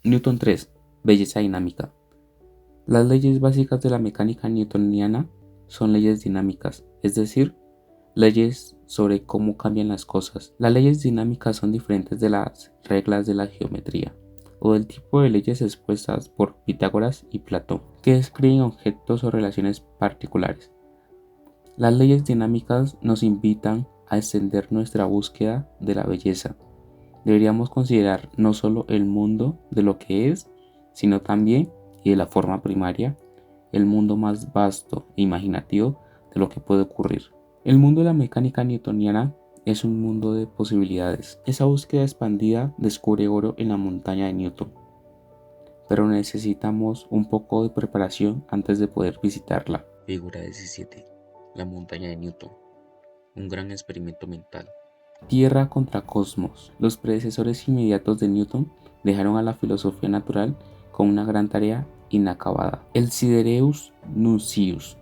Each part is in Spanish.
Newton 3. Belleza dinámica. Las leyes básicas de la mecánica newtoniana son leyes dinámicas, es decir, leyes sobre cómo cambian las cosas. Las leyes dinámicas son diferentes de las reglas de la geometría o del tipo de leyes expuestas por Pitágoras y Platón, que describen objetos o relaciones particulares. Las leyes dinámicas nos invitan a extender nuestra búsqueda de la belleza. Deberíamos considerar no solo el mundo de lo que es, sino también, y de la forma primaria, el mundo más vasto e imaginativo de lo que puede ocurrir. El mundo de la mecánica newtoniana es un mundo de posibilidades. Esa búsqueda expandida descubre oro en la montaña de Newton, pero necesitamos un poco de preparación antes de poder visitarla. Figura 17. La montaña de Newton. Un gran experimento mental. Tierra contra cosmos. Los predecesores inmediatos de Newton dejaron a la filosofía natural con una gran tarea inacabada. El Sidereus Nuncius,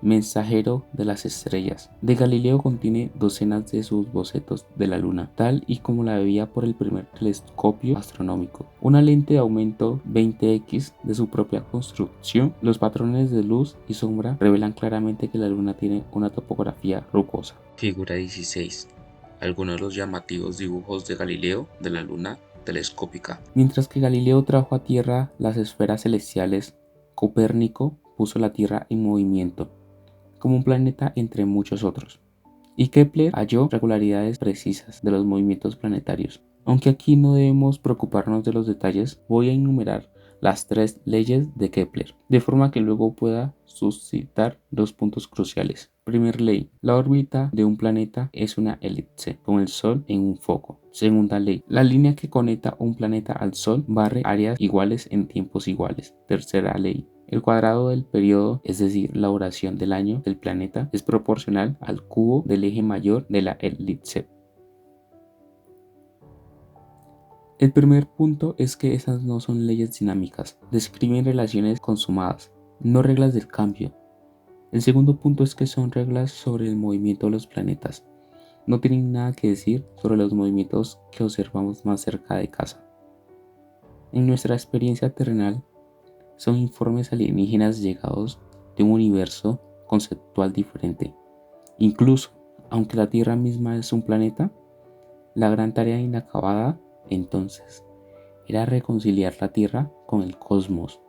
mensajero de las estrellas, de Galileo contiene docenas de sus bocetos de la Luna, tal y como la veía por el primer telescopio astronómico. Una lente de aumento 20x de su propia construcción, los patrones de luz y sombra revelan claramente que la Luna tiene una topografía rugosa. Figura 16. Algunos de los llamativos dibujos de Galileo de la Luna telescópica. Mientras que Galileo trajo a Tierra las esferas celestiales, Copérnico puso la Tierra en movimiento, como un planeta entre muchos otros, y Kepler halló regularidades precisas de los movimientos planetarios. Aunque aquí no debemos preocuparnos de los detalles, voy a enumerar las 3 leyes de Kepler, de forma que luego pueda suscitar 2 puntos cruciales. Primera ley: la órbita de un planeta es una elipse, con el Sol en un foco. Segunda ley: la línea que conecta un planeta al Sol barre áreas iguales en tiempos iguales. Tercera ley: el cuadrado del periodo, es decir, la duración del año del planeta, es proporcional al cubo del eje mayor de la elipse. El primer punto es que esas no son leyes dinámicas, describen relaciones consumadas, no reglas del cambio. El segundo punto es que son reglas sobre el movimiento de los planetas, no tienen nada que decir sobre los movimientos que observamos más cerca de casa. En nuestra experiencia terrenal, son informes alienígenas llegados de un universo conceptual diferente. Incluso, aunque la Tierra misma es un planeta, la gran tarea inacabada entonces era reconciliar la Tierra con el cosmos.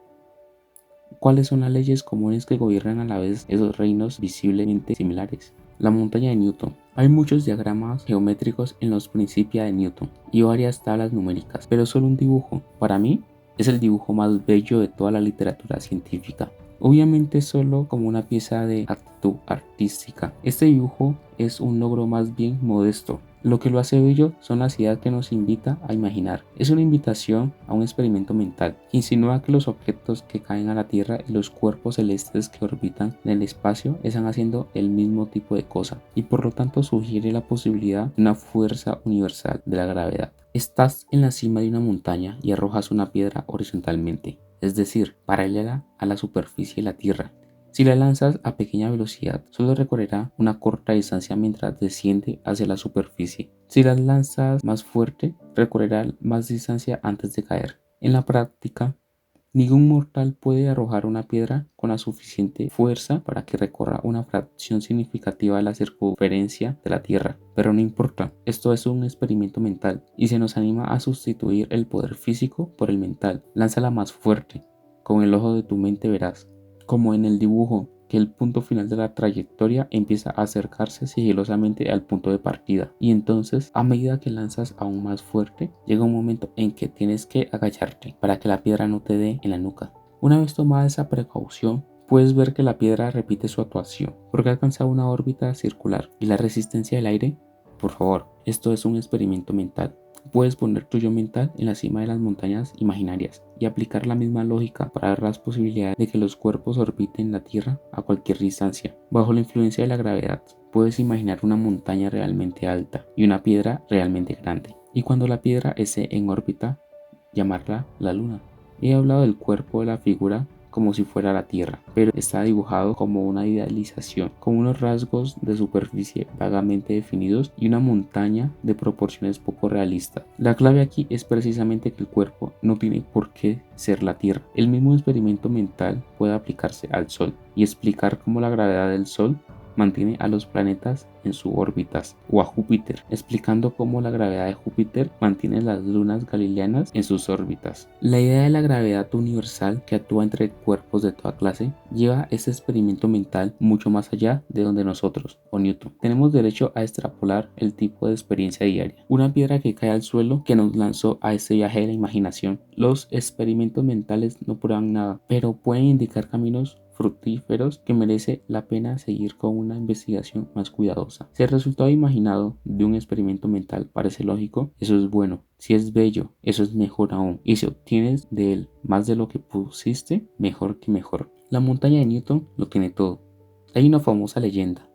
¿Cuáles son las leyes comunes que gobiernan a la vez esos reinos visiblemente similares? La montaña de Newton. Hay muchos diagramas geométricos en los Principia de Newton y varias tablas numéricas, pero solo un dibujo, para mí, es el dibujo más bello de toda la literatura científica. Obviamente solo como una pieza de actitud artística. Este dibujo es un logro más bien modesto. Lo que lo hace bello son las ideas que nos invita a imaginar. Es una invitación a un experimento mental que insinúa que los objetos que caen a la Tierra y los cuerpos celestes que orbitan en el espacio están haciendo el mismo tipo de cosa, y por lo tanto sugiere la posibilidad de una fuerza universal de la gravedad. Estás en la cima de una montaña y arrojas una piedra horizontalmente, es decir, paralela a la superficie de la Tierra. Si la lanzas a pequeña velocidad, solo recorrerá una corta distancia mientras desciende hacia la superficie. Si la lanzas más fuerte, recorrerá más distancia antes de caer. En la práctica, ningún mortal puede arrojar una piedra con la suficiente fuerza para que recorra una fracción significativa de la circunferencia de la Tierra. Pero no importa, esto es un experimento mental y se nos anima a sustituir el poder físico por el mental. Lánzala más fuerte. Con el ojo de tu mente verás, como en el dibujo, que el punto final de la trayectoria empieza a acercarse sigilosamente al punto de partida, y entonces, a medida que lanzas aún más fuerte, llega un momento en que tienes que agacharte para que la piedra no te dé en la nuca. Una vez tomada esa precaución, puedes ver que la piedra repite su actuación, porque alcanza una órbita circular. ¿Y la resistencia del aire? Por favor, esto es un experimento mental. Puedes poner tu yo mental en la cima de las montañas imaginarias y aplicar la misma lógica para ver las posibilidades de que los cuerpos orbiten la Tierra a cualquier distancia. Bajo la influencia de la gravedad, puedes imaginar una montaña realmente alta y una piedra realmente grande. Y cuando la piedra esté en órbita, llamarla la Luna. He hablado del cuerpo de la figura como si fuera la Tierra, pero está dibujado como una idealización, con unos rasgos de superficie vagamente definidos y una montaña de proporciones poco realistas. La clave aquí es precisamente que el cuerpo no tiene por qué ser la Tierra. El mismo experimento mental puede aplicarse al Sol y explicar cómo la gravedad del Sol mantiene a los planetas en sus órbitas, o a Júpiter, explicando cómo la gravedad de Júpiter mantiene las lunas galileanas en sus órbitas. La idea de la gravedad universal que actúa entre cuerpos de toda clase lleva este experimento mental mucho más allá de donde nosotros, o Newton, tenemos derecho a extrapolar el tipo de experiencia diaria. Una piedra que cae al suelo que nos lanzó a este viaje de la imaginación. Los experimentos mentales no prueban nada, pero pueden indicar caminos fructíferos que merece la pena seguir con una investigación más cuidadosa. Si el resultado imaginado de un experimento mental parece lógico, eso es bueno. Si es bello, eso es mejor aún. Y si obtienes de él más de lo que pusiste, mejor que mejor. La montaña de Newton lo tiene todo. Hay una famosa leyenda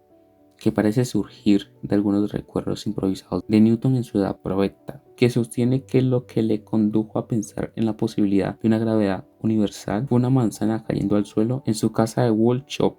que parece surgir de algunos recuerdos improvisados de Newton en su edad provecta, que sostiene que lo que le condujo a pensar en la posibilidad de una gravedad universal fue una manzana cayendo al suelo en su casa de Woolshop.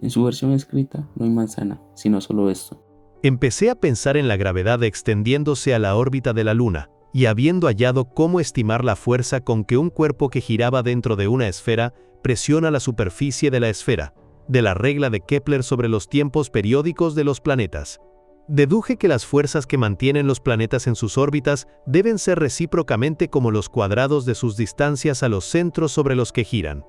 En su versión escrita no hay manzana, sino solo esto. Empecé a pensar en la gravedad extendiéndose a la órbita de la Luna, y habiendo hallado cómo estimar la fuerza con que un cuerpo que giraba dentro de una esfera presiona la superficie de la esfera, de la regla de Kepler sobre los tiempos periódicos de los planetas. Deduje que las fuerzas que mantienen los planetas en sus órbitas deben ser recíprocamente como los cuadrados de sus distancias a los centros sobre los que giran.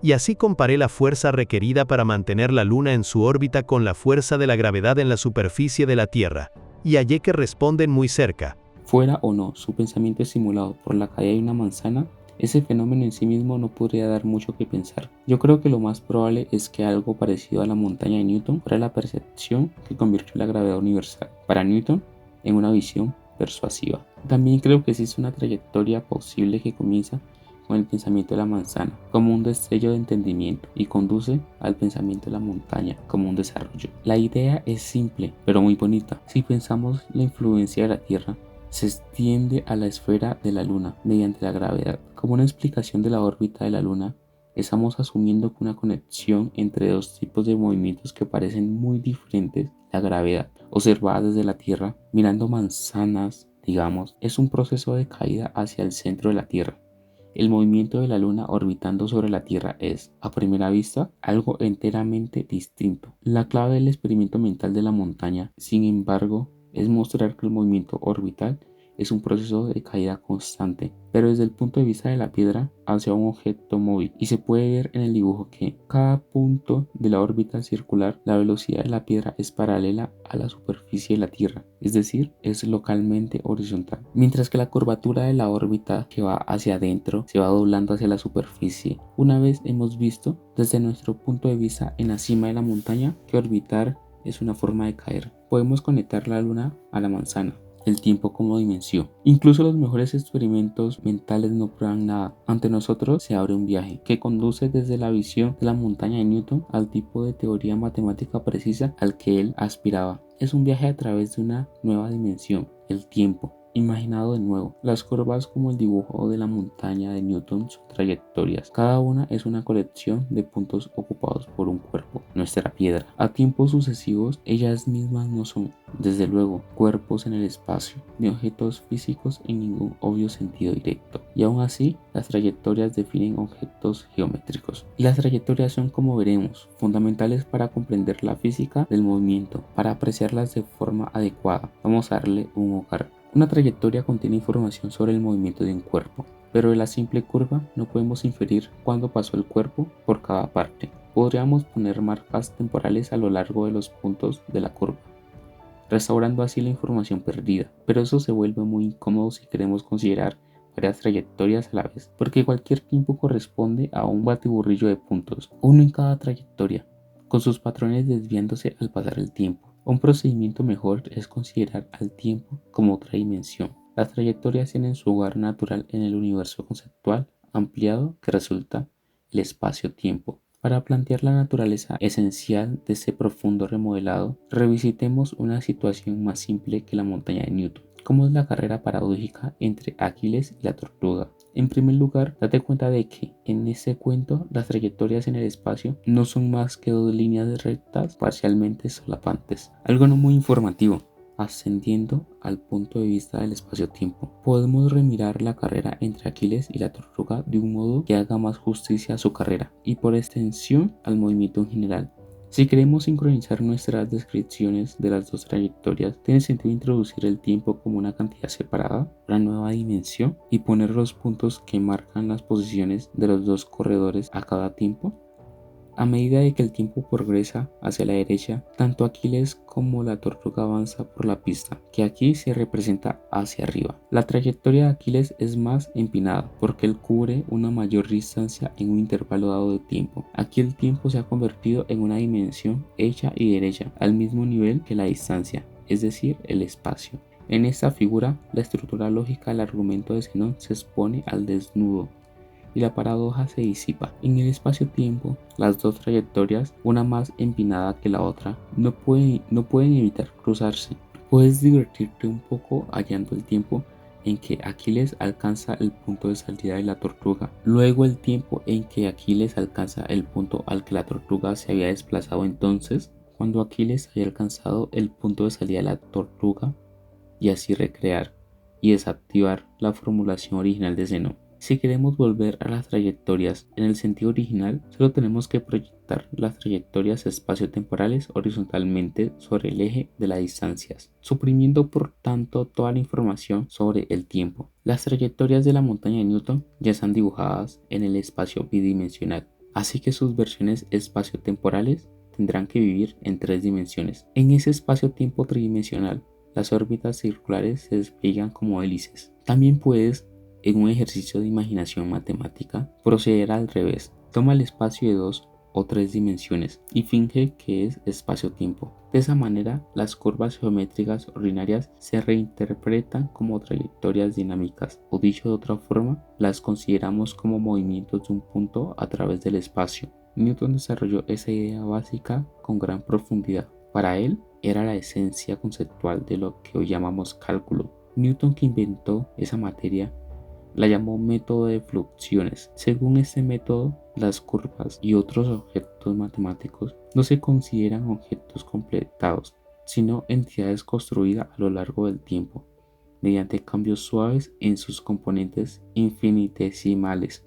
Y así comparé la fuerza requerida para mantener la Luna en su órbita con la fuerza de la gravedad en la superficie de la Tierra, y hallé que responden muy cerca. Fuera o no su pensamiento estimulado por la caída de una manzana, ese fenómeno en sí mismo no podría dar mucho que pensar. Yo creo que lo más probable es que algo parecido a la montaña de Newton fuera la percepción que convirtió la gravedad universal para Newton en una visión persuasiva. También creo que existe una trayectoria posible que comienza con el pensamiento de la manzana como un destello de entendimiento y conduce al pensamiento de la montaña como un desarrollo. La idea es simple pero muy bonita. Si pensamos la influencia de la Tierra se extiende a la esfera de la Luna mediante la gravedad. Como una explicación de la órbita de la Luna, estamos asumiendo que una conexión entre dos tipos de movimientos que parecen muy diferentes, la gravedad observada desde la Tierra, mirando manzanas, digamos, es un proceso de caída hacia el centro de la Tierra. El movimiento de la Luna orbitando sobre la Tierra es, a primera vista, algo enteramente distinto. La clave del experimento mental de la montaña, sin embargo, es mostrar que el movimiento orbital es un proceso de caída constante, pero desde el punto de vista de la piedra hacia un objeto móvil, y se puede ver en el dibujo que cada punto de la órbita circular, la velocidad de la piedra es paralela a la superficie de la Tierra, es decir, es localmente horizontal, mientras que la curvatura de la órbita que va hacia adentro se va doblando hacia la superficie. Una vez hemos visto desde nuestro punto de vista en la cima de la montaña que orbitar es una forma de caer. Podemos conectar la Luna a la manzana, el tiempo como dimensión. Incluso los mejores experimentos mentales no prueban nada. Ante nosotros se abre un viaje que conduce desde la visión de la montaña de Newton al tipo de teoría matemática precisa al que él aspiraba. Es un viaje a través de una nueva dimensión, el tiempo. Imaginado de nuevo, las curvas como el dibujo de la montaña de Newton son trayectorias. Cada una es una colección de puntos ocupados por un cuerpo, nuestra piedra. A tiempos sucesivos, ellas mismas no son, desde luego, cuerpos en el espacio, ni objetos físicos en ningún obvio sentido directo. Y aún así, las trayectorias definen objetos geométricos. Y las trayectorias son, como veremos, fundamentales para comprender la física del movimiento, para apreciarlas de forma adecuada. Vamos a darle un hogar. Una trayectoria contiene información sobre el movimiento de un cuerpo, pero de la simple curva no podemos inferir cuándo pasó el cuerpo por cada parte. Podríamos poner marcas temporales a lo largo de los puntos de la curva, restaurando así la información perdida, pero eso se vuelve muy incómodo si queremos considerar varias trayectorias a la vez, porque cualquier tiempo corresponde a un batiburrillo de puntos, uno en cada trayectoria, con sus patrones desviándose al pasar el tiempo. Un procedimiento mejor es considerar al tiempo como otra dimensión. Las trayectorias tienen su hogar natural en el universo conceptual ampliado que resulta el espacio-tiempo. Para plantear la naturaleza esencial de este profundo remodelado, revisitemos una situación más simple que la montaña de Newton, como es la carrera paradójica entre Aquiles y la tortuga. En primer lugar, date cuenta de que en este cuento las trayectorias en el espacio no son más que dos líneas rectas parcialmente solapantes. Algo no muy informativo. Ascendiendo al punto de vista del espacio-tiempo, podemos remirar la carrera entre Aquiles y la tortuga de un modo que haga más justicia a su carrera y por extensión al movimiento en general. Si queremos sincronizar nuestras descripciones de las dos trayectorias, tiene sentido introducir el tiempo como una cantidad separada, una nueva dimensión, y poner los puntos que marcan las posiciones de los dos corredores a cada tiempo. A medida de que el tiempo progresa hacia la derecha, tanto Aquiles como la tortuga avanza por la pista, que aquí se representa hacia arriba. La trayectoria de Aquiles es más empinada porque él cubre una mayor distancia en un intervalo dado de tiempo. Aquí el tiempo se ha convertido en una dimensión hecha y derecha, al mismo nivel que la distancia, es decir, el espacio. En esta figura, la estructura lógica del argumento de Zenón se expone al desnudo y la paradoja se disipa. En el espacio-tiempo, las dos trayectorias, una más empinada que la otra, no pueden evitar cruzarse. Puedes divertirte un poco hallando el tiempo en que Aquiles alcanza el punto de salida de la tortuga, luego el tiempo en que Aquiles alcanza el punto al que la tortuga se había desplazado entonces, cuando Aquiles había alcanzado el punto de salida de la tortuga, y así recrear y desactivar la formulación original de Zenón. Si queremos volver a las trayectorias en el sentido original, solo tenemos que proyectar las trayectorias espaciotemporales horizontalmente sobre el eje de las distancias, suprimiendo por tanto toda la información sobre el tiempo. Las trayectorias de la montaña de Newton ya están dibujadas en el espacio bidimensional, así que sus versiones espaciotemporales tendrán que vivir en 3 dimensiones. En ese espacio-tiempo tridimensional, las órbitas circulares se despliegan como hélices. También puedes, en un ejercicio de imaginación matemática, proceder al revés. Toma el espacio de 2 o 3 dimensiones y finge que es espacio-tiempo. De esa manera, las curvas geométricas ordinarias se reinterpretan como trayectorias dinámicas, o dicho de otra forma, las consideramos como movimientos de un punto a través del espacio. Newton desarrolló esa idea básica con gran profundidad. Para él, era la esencia conceptual de lo que hoy llamamos cálculo. Newton, que inventó esa materia, la llamó método de fluxiones. Según este método, las curvas y otros objetos matemáticos no se consideran objetos completados, sino entidades construidas a lo largo del tiempo, mediante cambios suaves en sus componentes infinitesimales.